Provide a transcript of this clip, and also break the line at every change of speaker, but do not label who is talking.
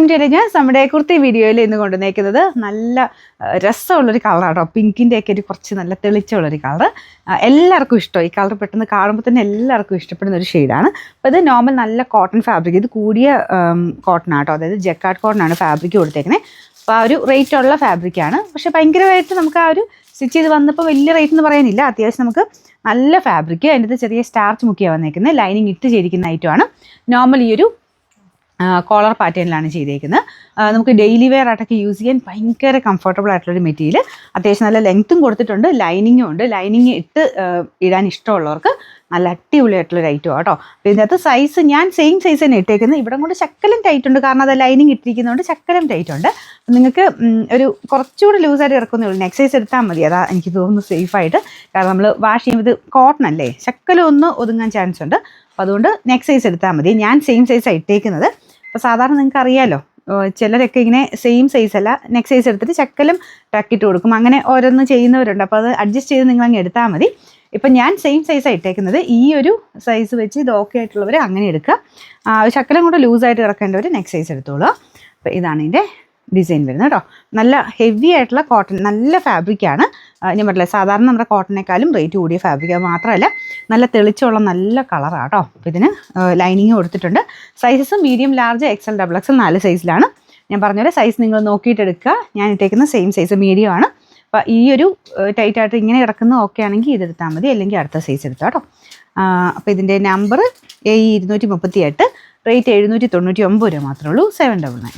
To elegance. നമ്മുടെ കുർത്തി വീഡിയോയിൽ ഇന്ന് കൊണ്ടുവന്നേക്കുന്നത് നല്ല രസമുള്ളൊരു കളറാണ് കേട്ടോ. പിങ്കിൻ്റെയൊക്കെ ഒരു കുറച്ച് നല്ല തെളിച്ചുള്ളൊരു കളർ. എല്ലാവർക്കും ഇഷ്ടം. ഈ കളർ പെട്ടെന്ന് കാണുമ്പോൾ തന്നെ എല്ലാവർക്കും ഇഷ്ടപ്പെടുന്ന ഒരു ഷെയ്ഡാണ്. അപ്പോൾ ഇത് നോർമൽ നല്ല കോട്ടൺ ഫാബ്രിക്, ഇത് കൂടിയ കോട്ടൺ ആട്ടോ, അതായത് ജക്കാർഡ് കോട്ടൺ ആണ് ഫാബ്രിക് കൊടുത്തേക്കുന്നത്. അപ്പോൾ ആ ഒരു റേറ്റുള്ള ഫാബ്രിക്കാണ്. പക്ഷേ ഭയങ്കരമായിട്ട് നമുക്ക് ആ ഒരു സ്റ്റിച്ച് ചെയ്ത് വന്നപ്പോൾ വലിയ റേറ്റ് എന്ന് പറയാനില്ല. അത്യാവശ്യം നമുക്ക് നല്ല ഫാബ്രിക്, അതിൻ്റെ ചെറിയ സ്റ്റാർച്ച് മുക്കിയാണ് വന്നേക്കുന്നത്. ലൈനിങ് ഇട്ട് ചെയ്തിരിക്കുന്ന ഐറ്റമാണ്. നോർമൽ ഈ ഒരു കോളർ പാറ്റേണിലാണ് ചെയ്തേക്കുന്നത്. നമുക്ക് ഡെയിലി വെയർ ആയിട്ടൊക്കെ യൂസ് ചെയ്യാൻ ഭയങ്കര കംഫർട്ടബിൾ ആയിട്ടുള്ളൊരു മെറ്റീരിയൽ. അത്യാവശ്യം നല്ല ലെങ്ത്തും കൊടുത്തിട്ടുണ്ട്, ലൈനിങ്ങും ഉണ്ട്. ലൈനിങ് ഇട്ട് ഇടാൻ ഇഷ്ടമുള്ളവർക്ക് നല്ല അടിപൊളിയായിട്ടുള്ളൊരു ഐറ്റം കേട്ടോ. അപ്പോൾ ഇതിനകത്ത് സൈസ് ഞാൻ സെയിം സൈസ് തന്നെ ഇട്ടേക്കുന്നത്. ഇവിടെ കൊണ്ട് ശക്കലം ടൈറ്റ് ഉണ്ട്, കാരണം അത് ലൈനിങ് ഇട്ടിരിക്കുന്നതുകൊണ്ട് ശക്കലം ടൈറ്റ് ഉണ്ട്. നിങ്ങൾക്ക് ഒരു കുറച്ചുകൂടി ലൂസായിട്ട് ഇറക്കുന്നേ ഉള്ളൂ. നെക്സ്റ്റ് സൈസ് എടുത്താൽ മതി, അതാ എനിക്ക് തോന്നുന്നു സേഫായിട്ട്. കാരണം നമ്മൾ വാഷ് ചെയ്യുമ്പോൾ ഇത് കോട്ടൺ അല്ലേ, ശക്കലം ഒന്ന് ഒതുങ്ങാൻ ചാൻസ് ഉണ്ട്. അപ്പോൾ അതുകൊണ്ട് നെക്സ്റ്റ് സൈസ് എടുത്താൽ മതി. ഞാൻ സെയിം സൈസാണ് ഇട്ടേക്കുന്നത്. അപ്പോൾ സാധാരണ നിങ്ങൾക്ക് അറിയാമല്ലോ, ചിലരൊക്കെ ഇങ്ങനെ സെയിം സൈസ് അല്ല, നെക്സ്റ്റ് സൈസ് എടുത്തിട്ട് ചക്കലും ടക്കിട്ട് കൊടുക്കും. അങ്ങനെ ഓരോന്ന് ചെയ്യുന്നവരുണ്ട്. അപ്പോൾ അത് അഡ്ജസ്റ്റ് ചെയ്ത് നിങ്ങൾ അങ്ങ് എടുത്താൽ മതി. ഇപ്പം ഞാൻ സെയിം സൈസാണ് ഇട്ടേക്കുന്നത്. ഈ ഒരു സൈസ് വെച്ച് ഇത് ഓക്കെ ആയിട്ടുള്ളവർ അങ്ങനെ എടുക്കുക. ചക്കലും കൂടെ ലൂസായിട്ട് ഇറക്കേണ്ടവർ നെക്സ്റ്റ് സൈസ് എടുത്തോളുക. അപ്പോൾ ഇതാണ് ഇതിൻ്റെ ഡിസൈൻ വരുന്നത് കേട്ടോ. നല്ല ഹെവി ആയിട്ടുള്ള കോട്ടൺ, നല്ല ഫാബ്രിക്കാണ്. ഞാൻ പറഞ്ഞില്ല, സാധാരണ നമ്മുടെ കോട്ടണേക്കാളും റേറ്റ് കൂടിയ ഫാബ്രിക്. അത് മാത്രമല്ല നല്ല തെളിച്ചുള്ള നല്ല കളറാണ് കേട്ടോ. അപ്പോൾ ഇതിന് ലൈനിങ് കൊടുത്തിട്ടുണ്ട്. Sizes medium, large, XL, double XL 4 സൈസിലാണ്. ഞാൻ പറഞ്ഞ സൈസ് നിങ്ങൾ നോക്കിയിട്ട് എടുക്കുക. ഞാൻ ഇട്ടേക്കുന്ന സെയിം സൈസ് മീഡിയം ആണ്. അപ്പോൾ ഈ ഒരു ടൈറ്റായിട്ട് ഇങ്ങനെ കിടക്കുന്നത് ഓക്കെ ആണെങ്കിൽ ഇതെടുത്താൽ മതി, അല്ലെങ്കിൽ അടുത്ത സൈസ് എടുത്താൽ കേട്ടോ. അപ്പോൾ ഇതിൻ്റെ നമ്പർ A238, റേറ്റ് 799 രൂപ മാത്രമേ ഉള്ളൂ. 799.